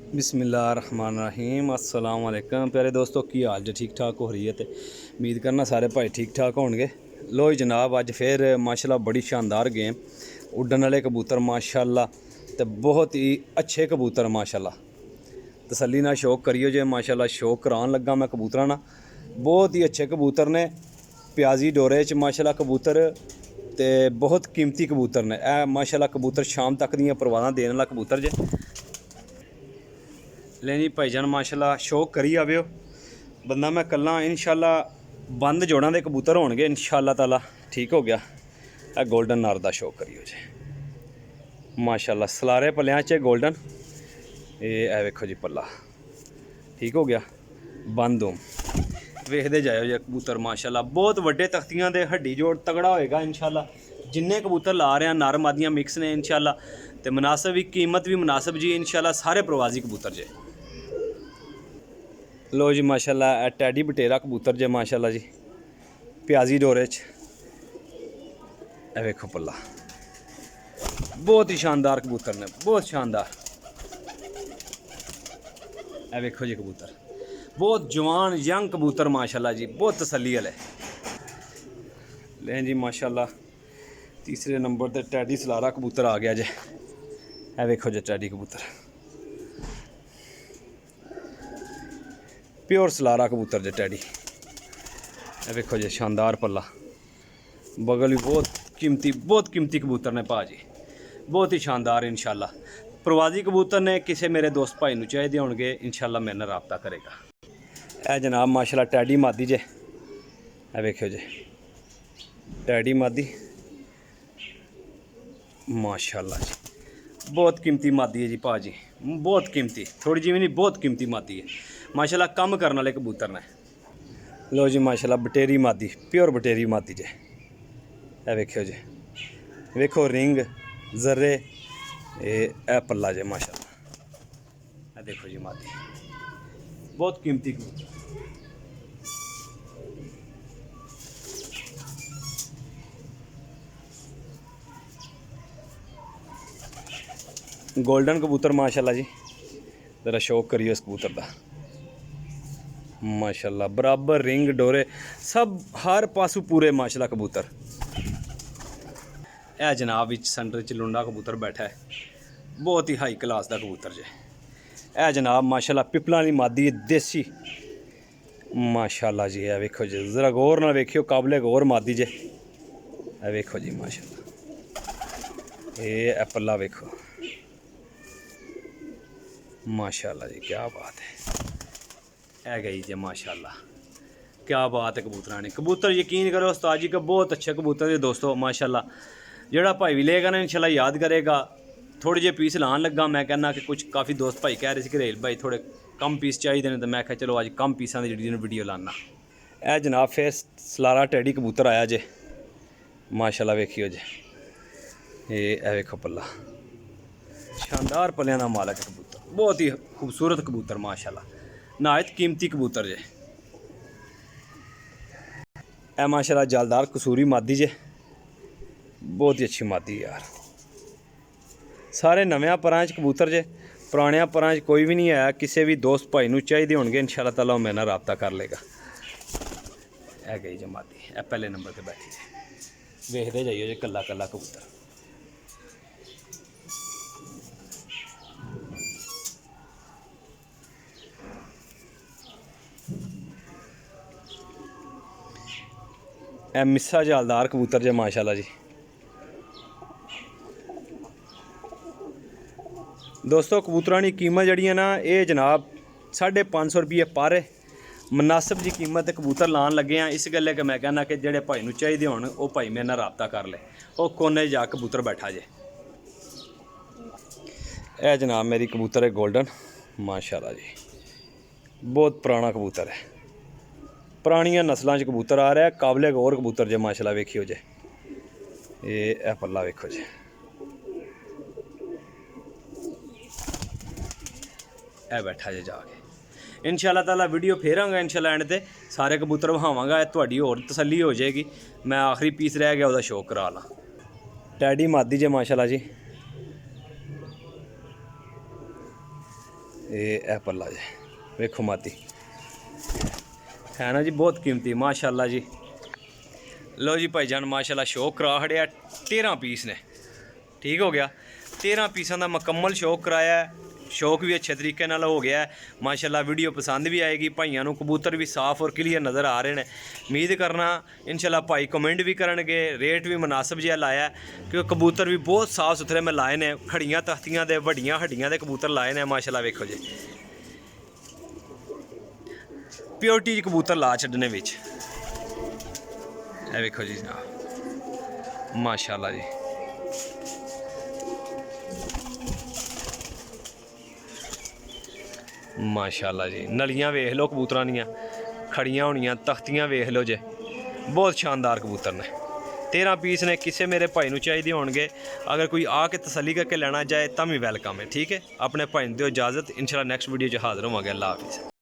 बिस्मिल्लाहिर्रहमानिर्रहीम अस्सलाम वालेकुम प्यारे दोस्तों की हाल जो ठीक ठाक हो रही है तो उम्मीद करना सारे भाई ठीक ठाक होंगे। लो जनाब अज फिर माशाल्लाह बड़ी शानदार गेम उड्डन वाले कबूतर माशाल्लाह तो बहुत ही अच्छे कबूतर माशाल्लाह तसल्ली ना शौक करियो जे माशाल्लाह शौक करान लगा मैं कबूतर ना बहुत ही अच्छे कबूतर ने प्याजी डोरे च माशाल्लाह कबूतर ते बहुत कीमती कबूतर ने माशाल्लाह कबूतर शाम तक दियां परवाज़ां देने वाला कबूतर जे ले जी भाईजान माशाल्लाह शौक करी आवेओ बंदा मैं कल्ला इंशाल्लाह बंद जोड़ां दे कबूतर होणगे इंशाल्लाह ताला ठीक हो गया। गोल्डन नार दा शौक करियो जे माशाल्लाह सलारे पल्लियां च गोल्डन ये वेखो जी पल्ला ठीक हो गया बंद होम वेखदे जाओ जे कबूतर माशाल्लाह बहुत वड्डे तख्तियां दे हड्डी जोड़ तगड़ा होएगा इंशाल्लाह जिन्ने कबूतर ला रहे हैं नर मादियां मिक्स ने इंशाल्लाह ते मुनासिब भी कीमत भी मुनासिब जी इंशाल्लाह सारे प्रवासी कबूतर जे लो जी माशाल्लाह टैडी बटेरा कबूतर जे माशाल्लाह जी प्याजी डोरे च वेखो पल्ला बहुत ही शानदार कबूतर ने बहुत शानदार वेखो जी कबूतर बहुत जवान यंग कबूतर माशाल्लाह जी बहुत तसल्ली वाले लें जी माशाल्लाह तीसरे नंबर पर टैडी सलारा कबूतर आ गया जे वेखो जी टैडी कबूतर प्योर सलारा कबूतर जे टैडी वेखो जी शानदार पल्ला बगल भी बहुत कीमती कबूतर ने भाजी बहुत ही शानदार इंशाल्लाह प्रवासी कबूतर ने किसी मेरे दोस्त भाई नूं चाहिए होणगे इंशाल्लाह मेरे नाल राबता करेगा। ए जनाब माशाल्लाह टैडी मादी जे वेखियो जी टैडी मादी माशाल्लाह जी बहुत कीमती मादी है जी भाजी बहुत कीमती थोड़ी जी भी नहीं बहुत कीमती मादी है माशाल्लाह कम करने वाले कबूतर ने लो जी माशाल्लाह बटेरी मादी प्योर बटेरी मादी जे वेखियो जी वेखो रिंग जर्रे ए पल्ला जे माशाल्लाह देखो जी मादी बहुत कीमती कबूतर गोल्डन कबूतर माशाल्लाह जी ज़रा शौक करियो इस कबूतर का माशाल्लाह बराबर रिंग डोरे सब हर पासू पूरे माशाल्लाह कबूतर ए जनाब विच सेंटर च लुंडा कबूतर बैठा है बहुत ही हाई क्लास का कबूतर जे ए जनाब माशाल्लाह पिपला वाली मादी देसी माशाल्लाह जी है वेखो जी ज़रा गौर ना वेखियो काबले गौर मादी जे वेखो जी माशाल्लाह ये पल्ला वेखो माशाल्लाह जी क्या बात है गई जी माशाल्लाह क्या बात है कबूतरां ने कबूतर यकीन करो उस्ताद जी का बहुत अच्छे कबूतर है दोस्तों माशाल्लाह जेड़ा भाई भी लेगा ना इंशाल्लाह याद करेगा। थोड़े जे पीस लान लगा मैं कहना कि कुछ काफ़ी दोस्त भाई कह रहे थे कि रेल भाई थोड़े कम पीस चाहिए ने तो मैं चलो अज कम पीसा की जी वीडियो लाना ए जनाब फिर सलारा टैडी कबूतर आया जे माशाल्लाह वेखियो जे ये वेखो पल्ला शानदार पल्लियां दा मालक कबूतर बहुत ही खूबसूरत कबूतर माशाल्लाह नहायत कीमती कबूतर जे ए माशाल्लाह जालदार कसूरी मादी जे बहुत ही अच्छी मादी यार सारे नव्या परां च कबूतर जे पुराने परां च कोई भी नहीं है किसी भी दोस्त भाई नूं चाहिए होणगे इंशाल्लाह ताला मेरे नाल राबता कर लेगा। ए गई जे मादी ए पहले नंबर पर बैठी जे वेखदे जाइयो जे कल्ला कल्ला कबूतर ए मिस्सा जालदार कबूतर जे माशाल्लाह जी दोस्तों कबूतरां दी कीमत जड़ी है ना ये जनाब 550 रुपये पर मुनासिब जी कीमत कबूतर लान लगे हैं इस गल्ले कि मैं कहना कि जेड़े भाई नूं चाहिए होण वो भाई मेरे नाल राबता कर ले वो कोने जा कबूतर बैठा जे ए जनाब मेरी कबूतर है गोल्डन माशाल्लाह जी बहुत पुराना कबूतर है पुरानिया नस्लों कबूतर आ रहा है काबले गौर कबूतर जे माशाल्लाह वेखियो जे ये पल्ला वेखो जे ए बैठा जे जाके इंशाल्लाह ताला वीडियो फेरांगा इंशाल्लाह एंड ते सारे कबूतर वहावांगा तुहाडी होर तसल्ली हो जाएगी मैं आखिरी पीस रह गया उहदा शौक करा ला टैडी मादी जे माशाल्लाह जी ਇਹ ਪੱਲਾ ਜੀ ਵੇਖੋ ਮਾਤੀ है ना जी, बहुत कीमती माशाल्लाह जी। लो जी भाईजान माशाल्लाह शौक करा खड़िया 13 पीस ने, ठीक हो गया। 13 पीसा का मुकम्मल शौक कराया है, शौक भी अच्छे तरीके नाल हो गया है माशाल्लाह। वीडियो पसंद भी आएगी, भाइयों को कबूतर भी साफ और क्लीयर नज़र आ रहे हैं। उम्मीद करना इंशाल्लाह भाई कमेंट भी करनगे, रेट भी मुनासिब जिहा लाया क्योंकि कबूतर भी बहुत साफ सुथरे मैं लाए ने, खड़ियाँ तख्तियाँ दे वड्डियां हड्डियां दे कबूतर लाए ने माशाल्लाह। वेखो जी प्योरिटी कबूतर ला छड्डने विच, ए वेखो जी माशाल्लाह जी। माशाल्लाह जी नलियां वेख लो कबूतरां दियां, खड़ियां होनियां तख्तियां वेख लो जे, बहुत शानदार कबूतर ने। 13 पीस ने, किसी मेरे भाई नूं चाहिए होणगे, अगर कोई आके तसल्ली करके लेना जाए तां भी वैलकम है, ठीक है। अपने भाई नूं दिओ इजाज़त, इंशाल्लाह नैक्सट वीडियो च हाज़र होवांगे। अल्लाह हाफिज़।